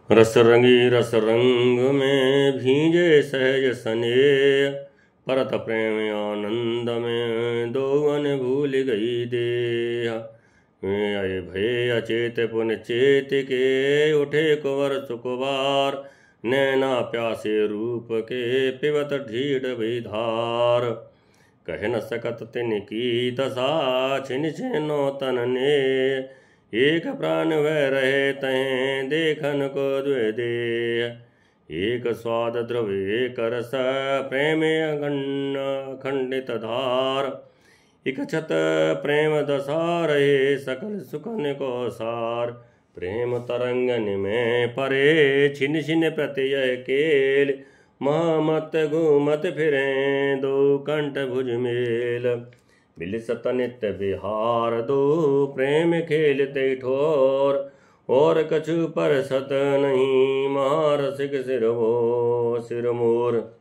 रस रंगी रस रंग में भींजे सहज स्नेह, परत प्रेम आनंद में दो भूल गई देह। अय भय अचेत पुन चेत के उठे कुंवर सुकुबार, नैना प्यासे रूप के पिबत ढीढ़ विधार। कह न सकत तिन की दशा छिन छिनो तन ने, एक प्राण वह रहे तहें देखन को द्वे देह। एक स्वाद द्रव एक रस प्रेम खंडित धार, इक छत प्रेम दशा रहे सकल सुखन को सार। प्रेम तरंगन में परे छिन छिन प्रत्यय केल, महामत घूमत फिरे दो कंठ भुज मेल। बिलिसत नित्य विहार दो प्रेम खेलते ठोर, और कछु पर सत नहीं महारसिक सिर मोर।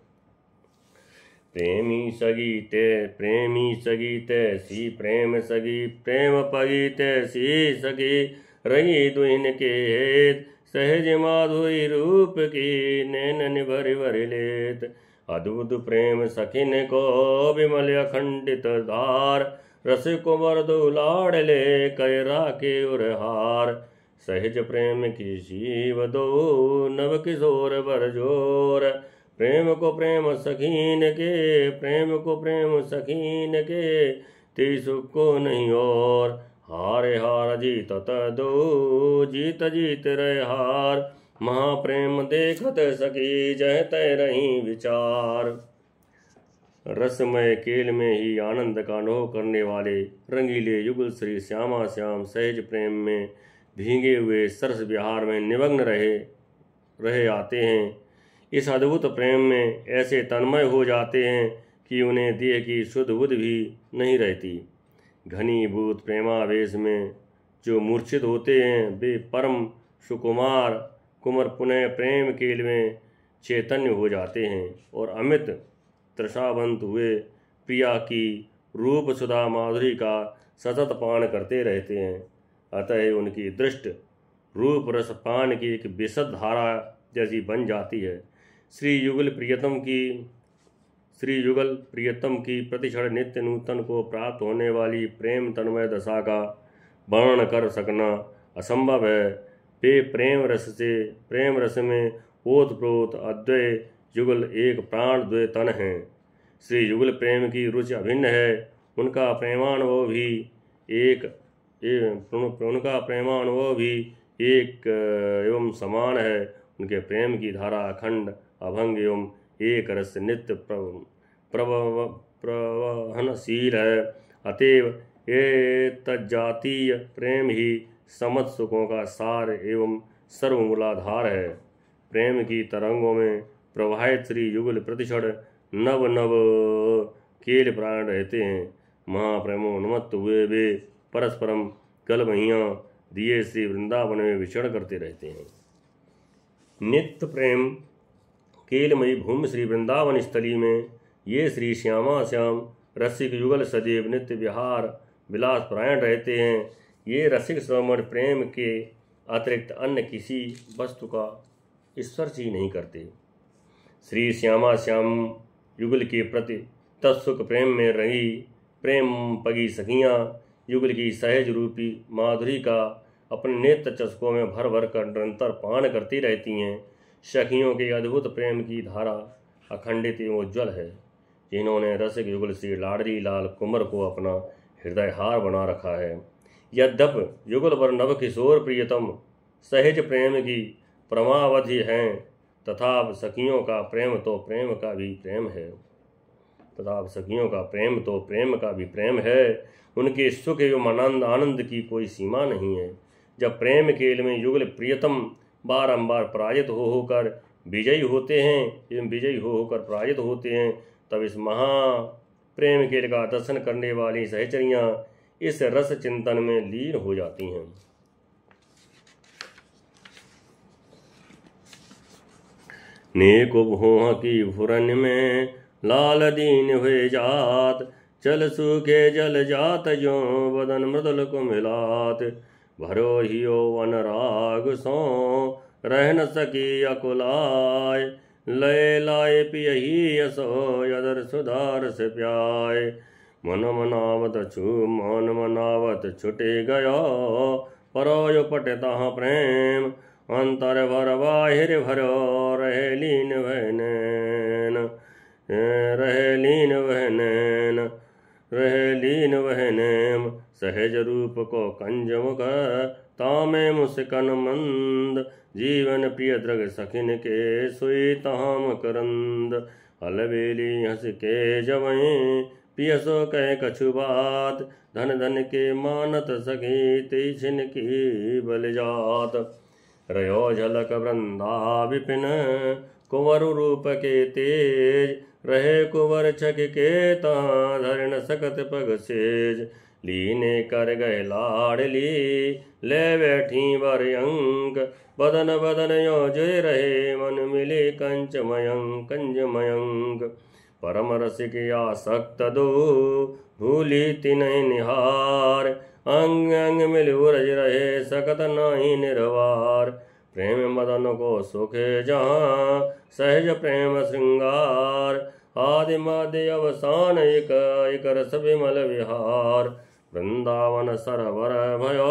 प्रेमी सगीते सी प्रेम सगी, प्रेम पगीते सी सगी रही दुहिन के हेत। सहज माधुरी रूप की नैनन भरि भरि लेत, अद्भुत प्रेम सखिन को विमल अखंडित धार। रस कुंवर दो लाडले कय राखे उरहार, सहज प्रेम की शिव दो नव किशोर बर जोर। प्रेम को प्रेम सखीन के, प्रेम को प्रेम सखीन के, ती सुख को नहीं और। हारे हार जीत दो जीत जीत रहे हार, महाप्रेम देखत सखी जह तय रही विचार। रसमय खेल में ही आनंद का अनुभव करने वाले रंगीले युगल श्री श्यामा श्याम सहज प्रेम में भीगे हुए सरस विहार में निमग्न रहे आते हैं। इस अद्भुत प्रेम में ऐसे तन्मय हो जाते हैं कि उन्हें देह की शुद्ध बुद्ध भी नहीं रहती। घनीभूत प्रेमावेश में जो मूर्छित होते हैं वे परम सुकुमार कुंवर पुनः प्रेम खेल में चैतन्य हो जाते हैं और अमित तृषावंत हुए प्रिया की रूप सुधा माधुरी का सतत पान करते रहते हैं। अतः उनकी दृष्ट रूप रस पान की एक विशद धारा जैसी बन जाती है। श्री युगल प्रियतम की प्रतिक्षण नित्य नूतन को प्राप्त होने वाली प्रेम तन्मय दशा का वर्णन कर सकना असंभव है। वे प्रेम रस में ओतप्रोत अद्वय युगल एक प्राण द्वय तन हैं। श्री युगल प्रेम की रुचि अभिन्न है, उनका प्रेमानुभव भी एक एवं समान है। उनके प्रेम की धारा अखंड अभंग एवं एक रस नित्य प्रवहनशील है। अतएव ये तज्जातीय प्रेम ही समस्त सुखों का सार एवं सर्वमूलाधार है। प्रेम की तरंगों में प्रवाहित श्री युगल प्रतिक्षण नव नव खेल प्राण रहते हैं। महाप्रेमोन्मत्त हुए वे परस्परम कलमहियाँ दिए श्री वृंदावन में विचरण करते रहते हैं। नित्य प्रेम केलमयी भूमि श्री वृंदावन स्थली में ये श्री श्यामा श्याम रसिक युगल सदैव नित्य विहार विलास परायण रहते हैं। ये रसिक श्रवण प्रेम के अतिरिक्त अन्य किसी वस्तु का स्पर्श ही नहीं करते। श्री श्यामा श्याम युगल के प्रति तत्सुख प्रेम में रही प्रेम पगी सखियाँ युगल की सहज रूपी माधुरी का अपने नेत्र चस्कों में भर भर कर निरंतर पान करती रहती हैं। सखियों के अद्भुत प्रेम की धारा अखंडित एवं उज्ज्वल है, जिन्होंने रसिक युगल श्री लाडली लाल कुंवर को अपना हृदय हार बना रखा है। यद्यप युगल पर नव किशोर प्रियतम सहज प्रेम की परमावधि हैं, तथा सखियों का प्रेम तो प्रेम का भी प्रेम है। उनके सुख एवं आनंद की कोई सीमा नहीं है। जब प्रेम खेल में युगल प्रियतम बारंबार पराजित होकर विजयी होकर पराजित होते हैं, तब इस महा प्रेम खेल का दर्शन करने वाली सहचरियाँ इस रस चिंतन में लीन हो जाती हैं। नेको भोह की फुरन में लाल दीन हुए जात, चल सूखे जल जात जो बदन मृदुल को मिलात। भरो हियो अनुराग सो रह न सकी अकुलाय। लय लाए पियही यसो यदर सुधार से प्याय। मन मनावत छु मान मनावत छुटे गयो, परोयो पटे तहाँ प्रेम अंतर भर बाहिर भरो। रहे लीन वह नैन, रहे लीन वह नैन, रहे लीन वह नैम। सहज रूप को कंज मुख तामे मुस्कन मंद। जीवन प्रिय द्रग सखिन के सुई तहाँ मकरंद। अलबेली हंस के जवहीं पियसो कह कछु बात। धन धन के मानत सखी ते छिन की बल जात। रयो झलक वृंदा विपिन कुंवर रूप के तेज। रहे कुंवर छक के ता धर न सकत पग सेज। लीने कर गए लाडली ले बैठी वर अंक। बदन बदन यो जोय रहे मन मिले कंच मयंक कंज मयंक। परम रसिक आसक्त दो भूली तिनहि निहार। अंग अंग मिल उरज रहे सकत नाही निर्वार। प्रेम मदन को सुख जहाँ सहज प्रेम श्रृंगार। आदि मध्य अवसान एक एक रस विमल विहार। वृंदावन सरोवर भयो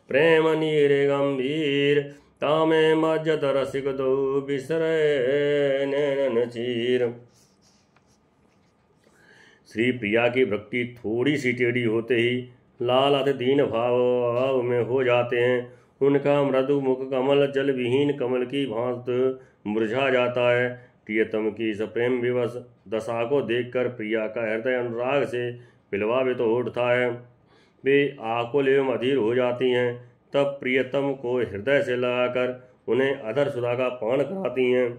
प्रेम नीर गंभीर। तामे मज्जत रसिक दो बिसरे नैनन चीर। श्री प्रिया की भक्ति थोड़ी सी टेढ़ी होते ही लाल अति दीन भाव में हो जाते हैं। उनका मृदु मुख कमल जल विहीन कमल की भांत मुरझा जाता है। प्रियतम की इस प्रेम विवश दशा को देखकर प्रिया का हृदय अनुराग से पिलवावित हो उठता है। वे आकुल एवं अधीर हो जाती हैं। तब प्रियतम को हृदय से लगाकर उन्हें अधर सुधा का पान कराती हैं।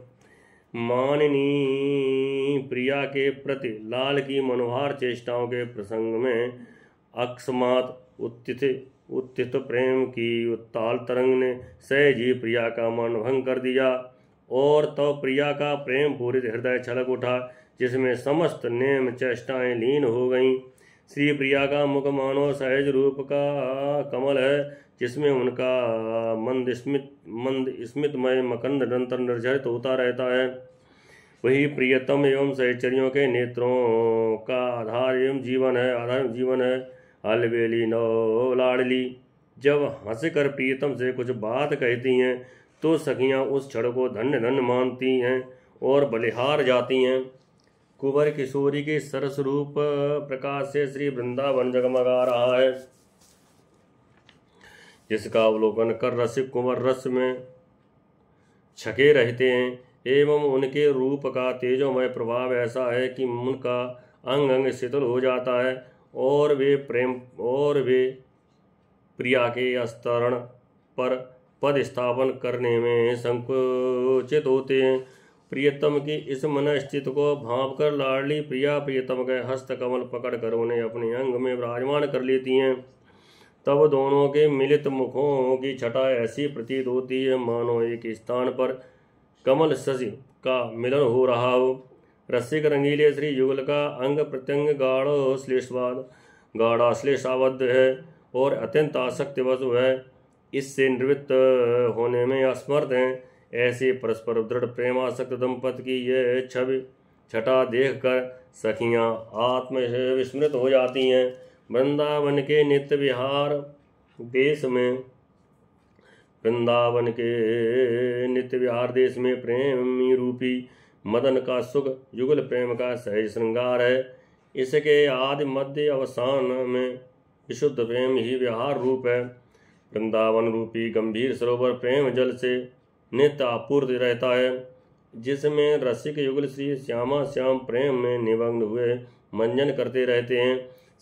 माननी प्रिया के प्रति लाल की मनोहार चेष्टाओं के प्रसंग में अकस्मात उत्थित प्रेम की उत्ताल तरंग ने सहज ही प्रिया का मन भंग कर दिया। और तो प्रिया का प्रेम पूरित हृदय छलक उठा, जिसमें समस्त नेम चेष्टाएं लीन हो गईं। श्री प्रिया का मुख मानो सहज रूप का कमल है, जिसमें उनका मंद स्मितमय मकरंद निरंतर निर्झरित होता रहता है। वही प्रियतम एवं सहचरियों के नेत्रों का आधार एवं जीवन है। अलबेली नो लाडली जब हंसकर प्रियतम से कुछ बात कहती हैं तो सखियां उस क्षण को धन्य धन्य मानती हैं और बलिहार जाती हैं। कुंवर किशोरी के सरस रूप प्रकाश से श्री वृंदावन जगमगा रहा है, जिसका अवलोकन कर रसिक कुंवर रस में छके रहते हैं। एवं उनके रूप का तेजोमय प्रभाव ऐसा है कि उनका अंग अंग शीतल हो जाता है और वे प्रिया के अस्तरण पर पद स्थापन करने में संकोचित होते हैं। प्रियतम की इस मनस्थिति को भांप कर लाडली प्रिया प्रियतम के हस्त कमल पकड़कर उन्हें अपने अंग में विराजमान कर लेती हैं। तब दोनों के मिलित मुखों की छटा ऐसी प्रतीत होती है मानो एक स्थान पर कमल शशि का मिलन हो रहा हो। रसिक रंगीले श्री युगल का अंग प्रत्यंग गाढ़ाश्लेषाबद्ध है और अत्यंत आसक्तिवश है। इससे निवृत्त होने में असमर्थ हैं। ऐसे परस्पर दृढ़ प्रेमासक्त दंपति की यह छवि छटा देखकर सखियां आत्म विस्मृत हो जाती हैं। वृंदावन के नित्य विहार देश में प्रेमी रूपी मदन का सुख युगल प्रेम का सहज श्रृंगार है। इसके आदि मध्य अवसान में विशुद्ध प्रेम ही विहार रूप है। वृंदावन रूपी गंभीर सरोवर प्रेम जल से नित्य आपूर्ति रहता है, जिसमें रसिक युगल श्री श्यामा श्याम प्रेम में निमग्न हुए मंजन करते रहते हैं।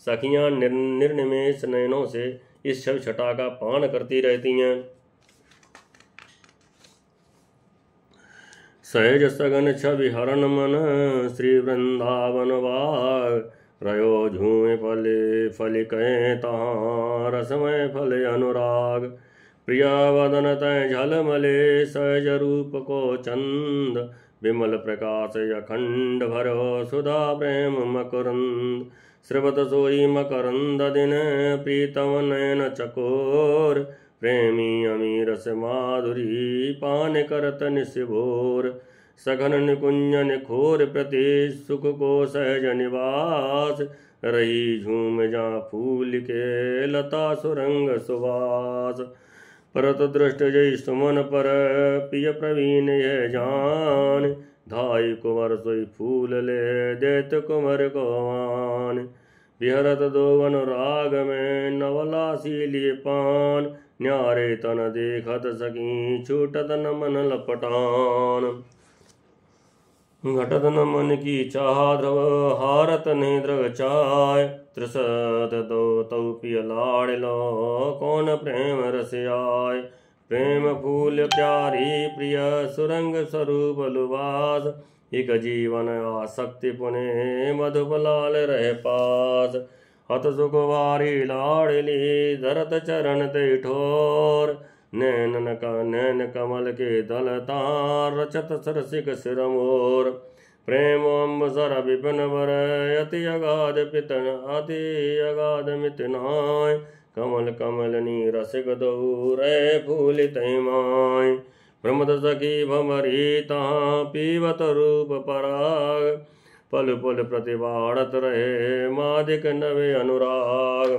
सखियां निर्निमेष नयनों से इस छवि छटा का पान करती रहती हैं। सहज सगन छवि हरण मन श्री वृंदावन बाग। रयो झूमे फले फल कहे तहाँ रसमय फल अनुराग। प्रिया वदन तय झलमले सहज रूप को चंद। विमल प्रकाश अखंड भरो सुधा प्रेम मकरंद। श्रवत सोई मकरंद दिन प्रीतम नयन चकोर। प्रेमी अमी रस माधुरी पान करत निशिभोर सघन निकुंजन खोर प्रति सुख को सहज निवास रही झूम जा फूल के लता सुरंग सुवास परत दृष्ट जय सुमन पर पिय प्रवीण यह जान धाई कुंवर सोई फूल ले देत कुंवर कोवान विहरत दोवन राग में नवलासी लिए पान न्यारे तन देखत सकी छूटत न मन लपटान घटत न मन की चाह ध्रव हारत नहीं द्रग चाय त्रिसत दो तौ पिय लाड़ लो कौन प्रेम रस आय प्रेम फूल प्यारी प्रिय सुरंग स्वरूप लुबास एक जीवन आसक्ति पुने मधुप लाल रहे पास हत सुख वारी लाड़ली धरत चरण ते ठोर नैन कमल के दल तार रचत सरसिक सिरमोर प्रेम अम्बसर विपिन वर अति अगाध पितन अति अगाध मितनाय कमल कमलनी रसिक दौर फूल तैमाय प्रमद सखी भमरी तहाँ पीवत रूप पराग पल पल प्रतिबाड़त रहे मादिक नवे अनुराग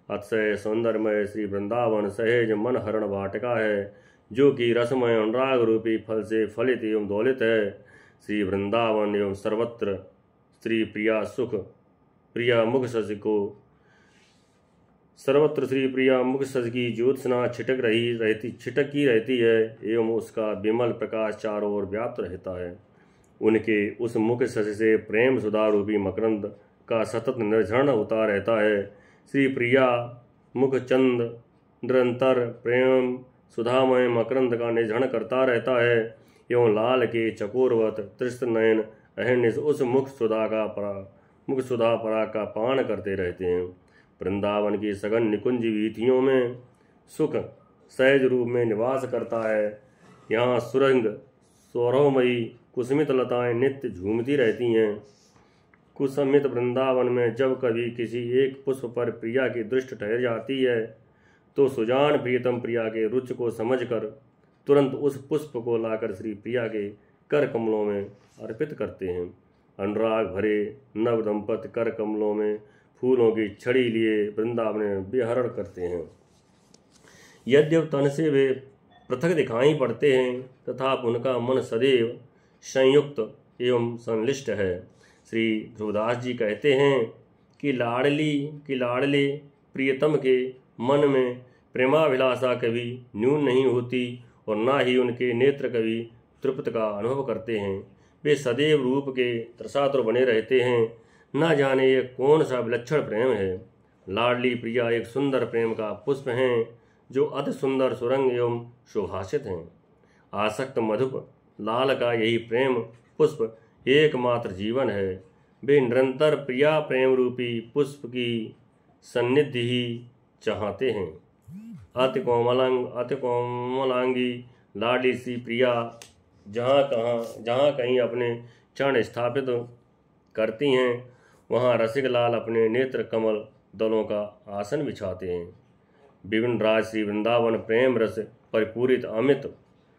अतिशय सौंदर्यमय श्री वृंदावन सहेज मन हरण वाटिका है जो कि रसमय अनुराग रूपी फल से फलित एवं दौलित है। श्री वृंदावन एवं सर्वत्र श्री प्रिया सुख प्रिया मुख सज को सर्वत्र श्री प्रिया मुख सज की ज्योत्सना छिटकी रहती है एवं उसका विमल प्रकाश चारों ओर व्याप्त रहता है। उनके उस मुख सज से प्रेम सुधा रूपी मकरंद का सतत निर्झरण होता रहता है। श्री प्रिया मुख चंद निरंतर प्रेम सुधामय मकरंद का निझण करता रहता है एवं लाल के चकोरवत तृष्ण नयन अहर्निश उस मुख सुधा पराग का पान करते रहते हैं। वृंदावन की सघन निकुंज वीथियों में सुख सहज रूप में निवास करता है। यहाँ सुरंग सौरभमयी कुसुमित लताएं नित्य झूमती रहती हैं। कुसुमित वृंदावन में जब कभी किसी एक पुष्प पर प्रिया की दृष्टि ठहर जाती है तो सुजान प्रियतम प्रिया के रुच को समझकर तुरंत उस पुष्प को लाकर श्री प्रिया के कर कमलों में अर्पित करते हैं। अनुराग भरे नव दंपति कर कमलों में फूलों की छड़ी लिए वृंदावन में विहरण करते हैं। यद्यप तन से वे पृथक दिखाई पड़ते हैं तथा उनका मन सदैव संयुक्त एवं संलिष्ट है। श्री ध्रुवदास जी कहते हैं कि लाडले प्रियतम के मन में प्रेमाभिलाषा कभी न्यून नहीं होती और ना ही उनके नेत्र कभी तृप्त का अनुभव करते हैं। वे सदैव रूप के त्रसातुर बने रहते हैं। न जाने ये कौन सा विलक्षण प्रेम है। लाडली प्रिया एक सुंदर प्रेम का पुष्प हैं जो अति सुंदर सुरंग एवं सुभाषित हैं। आसक्त मधुप लाल का यही प्रेम पुष्प एकमात्र जीवन है। वे निरंतर प्रिया प्रेम रूपी पुष्प की सन्निधि ही चाहते हैं। अति कोमलांगी लाडली सी प्रिया जहाँ कहीं अपने चरण स्थापित करती हैं वहाँ रसिक लाल अपने नेत्र कमल दलों का आसन बिछाते हैं। विभिन्न राज श्री वृंदावन प्रेम रस परिपूरित अमित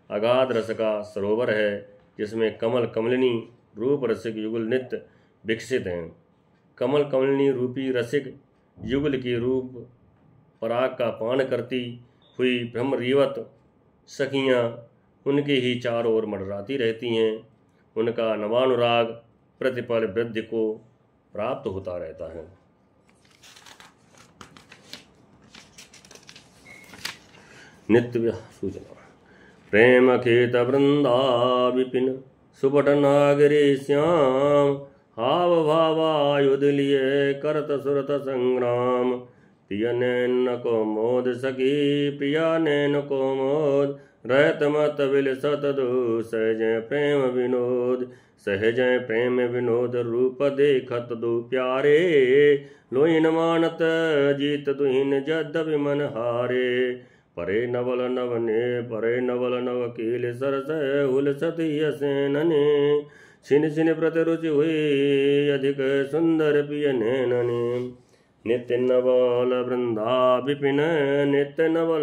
अगाध रस का सरोवर है जिसमें कमल कमलिनी रूप रसिक युगल नित्य विकसित हैं। कमल कमलिनी रूपी रसिक युगल की रूप पराग का पान करती हुई ब्रह्मरीवत सखियाँ उनके ही चारों ओर मंडराती रहती हैं। उनका नवानुराग प्रतिपल वृद्धि को प्राप्त होता रहता है। नित्य सूचना प्रेम खेत वृंदा विपिन सुपट नागरी श्याम हाव भावायुध लिए करत सुरत संग्राम प्रिय नैन को मोद सखी प्रिया नैन को मोद रहत मत विल सतदु सहजय प्रेम विनोद सहजय प्रेम विनोद रूप देखत दु प्यारे लोइन मानत जीत दुहिन जद्दपि मन हारे परे नवल नव कील सरस हुल सतिय सेनने छिन छिन प्रति रुचि हुई अधिक सुंदर पिय नैनने नित्य नवल वृंदा विपिन नित्य नवल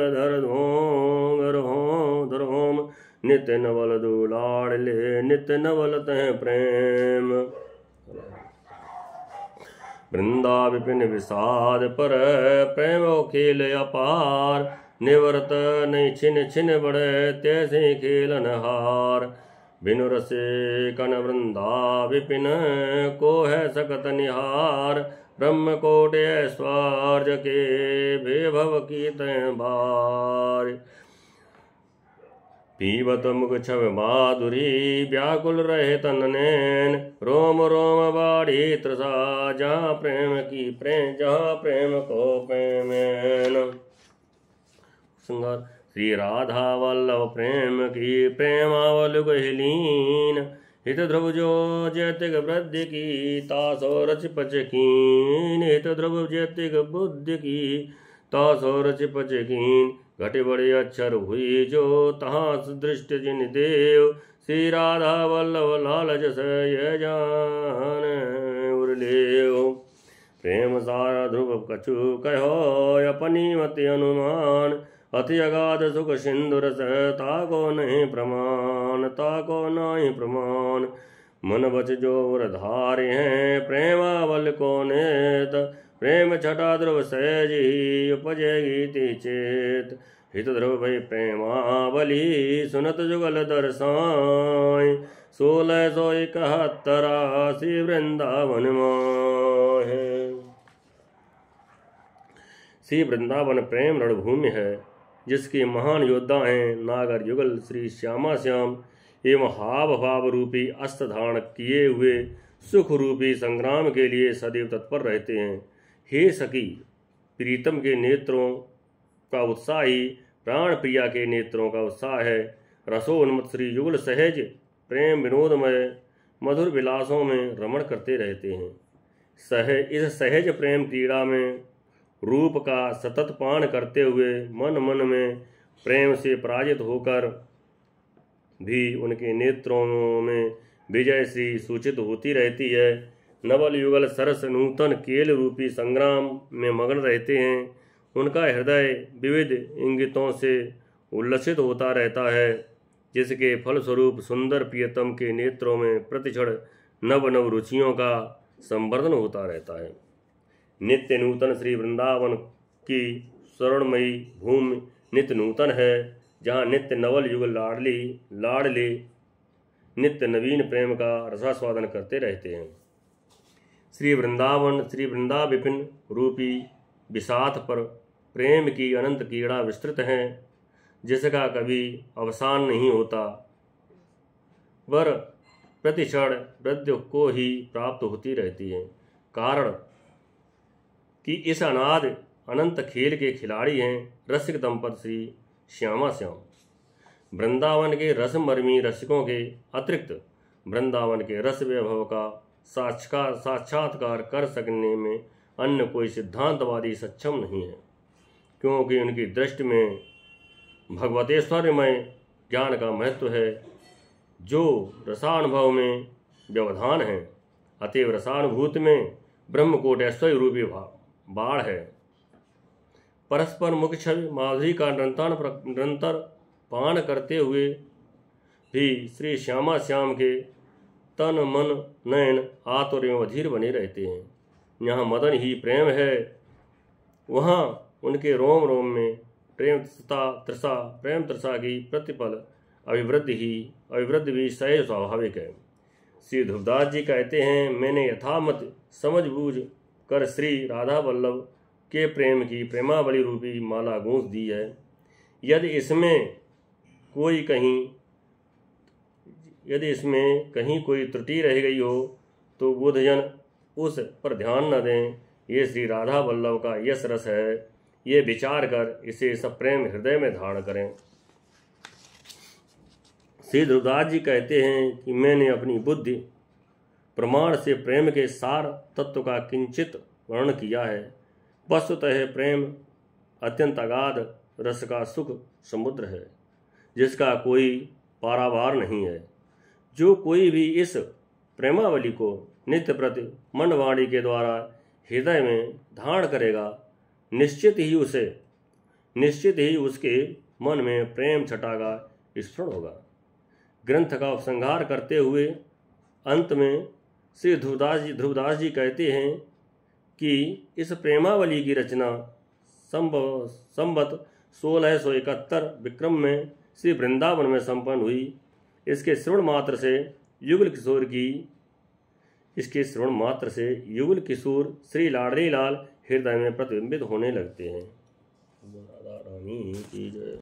धरोम नित्य नवल दुलाड़ले नित्य नवल तह प्रेम। वृंदा विपिन विषाद पर प्रेम खेल अपार निवृत नहीं छिन छिन बड़े तैसे खेलन हार। बिनु रसे कन वृंदा विपिन को है सकत निहार ब्रह्म कोट ऐश्वर्य के बेभव की तय बार। पीबत मुख छव माधुरी व्याकुल रहे तन नैन रोम रोम बाढ़ी त्रसा जहाँ प्रेम को प्रेमैन। श्रृंगार श्री राधा वल्लभ प्रेम की प्रेमावल गहलीन हित ध्रुव जो जैतिक वृद्धि की तासो रच पच कीन हित ध्रुव जैतिक बुद्धि की तासो रच पच कीन। घटे बड़े अक्षर हुई जो तहाँ दृष्ट जिन देव श्री राधा वल्लभ लाल जस ये जान उर्लेव। प्रेम सारा ध्रुव कछु कहो अपनी मति अनुमान अति अगाध सुख सिंधु रस ताको नहीं प्रमाण। मन बच जो धारे हैं प्रेमावल को नेत प्रेम छटा ध्रुव सहज ही उपजेगी ती चेत। हित ध्रुव भई प्रेमावली सुनत जुगल दर्शाय 1671 श्री वृंदावन माहे। श्री वृंदावन प्रेम रणभूमि है जिसके महान योद्धा हैं नागर युगल श्री श्यामा श्याम एवं हाव भाव रूपी अस्त्र धारण किए हुए सुख रूपी संग्राम के लिए सदैव तत्पर रहते हैं। हे सखी, प्रीतम के नेत्रों का उत्साह ही प्राण प्रिया के नेत्रों का उत्साह है। रसोन्मत श्री युगल सहज प्रेम विनोदमय मधुर विलासों में रमण करते रहते हैं। इस सहज प्रेम क्रीड़ा में रूप का सतत पान करते हुए मन मन में प्रेम से पराजित होकर भी उनके नेत्रों में विजय सी सूचित होती रहती है। नवल युगल सरस नूतन केल रूपी संग्राम में मगन रहते हैं। उनका हृदय विविध इंगितों से उल्लसित होता रहता है जिसके फलस्वरूप सुंदर प्रियतम के नेत्रों में प्रतिक्षण नव नव रुचियों का संवर्धन होता रहता है। नित्य नूतन श्री वृंदावन की स्वर्णमयी भूमि नित्य नूतन है जहाँ नित्य नवल युग लाडले नित्य नवीन प्रेम का रसास्वादन करते रहते हैं। श्री वृंदा विपिन रूपी विषाद पर प्रेम की अनंत क्रीड़ा विस्तृत है जिसका कभी अवसान नहीं होता। वर प्रतिक्षण वृद्धि को ही प्राप्त होती रहती है। कारण कि इस अनंत खेल के खिलाड़ी हैं रसिक दंपति श्री श्यामा श्याम। वृंदावन के रसमर्मी रसिकों के अतिरिक्त वृंदावन के रस वैभव का साक्षात्कार कर सकने में अन्य कोई सिद्धांतवादी सक्षम नहीं है, क्योंकि उनकी दृष्टि में भगवतेश्वर्यमय ज्ञान का महत्व है जो रसानुभव में व्यवधान है। अतएव रसानुभूति में ब्रह्मकोट ऐश्वर्य रूपी बाढ़ है। परस्पर मुख छवि माधुरी का निरंतर पान करते हुए भी श्री श्यामा श्याम के तन मन नयन आतुर एवं अधीर बने रहते हैं। यहाँ मदन ही प्रेम है, वहाँ उनके रोम रोम में प्रेम तृषा की प्रतिपल अभिवृद्धि भी सहज स्वाभाविक है। श्री ध्रुवदास जी कहते हैं, मैंने यथामत समझ बूझ कर श्री राधा वल्लभ के प्रेम की प्रेमावली रूपी माला गूंथ दी है। यदि इसमें कहीं कोई त्रुटि रह गई हो तो बुद्धजन उस पर ध्यान न दें। ये श्री राधा वल्लभ का यश रस है, ये विचार कर इसे सप्रेम हृदय में धारण करें। श्री ध्रुवदास जी कहते हैं कि मैंने अपनी बुद्धि प्रमाण से प्रेम के सार तत्व का किंचित वर्णन किया है। वस्तुतः प्रेम अत्यंत अगाध रस का सुख समुद्र है जिसका कोई पारावार नहीं है। जो कोई भी इस प्रेमावली को नित्य प्रति मंडवाणी के द्वारा हृदय में धारण करेगा, निश्चित ही उसके मन में प्रेम छटा का स्फुरण होगा। ग्रंथ का उपसंहार करते हुए अंत में श्री ध्रुवदास जी कहते हैं कि इस प्रेमावली की रचना संवत 1671 विक्रम में श्री वृंदावन में संपन्न हुई। इसके श्रवण मात्र से युगल किशोर श्री लाडली लाल हृदय में प्रतिबिंबित होने लगते हैं। राधा रानी की जय।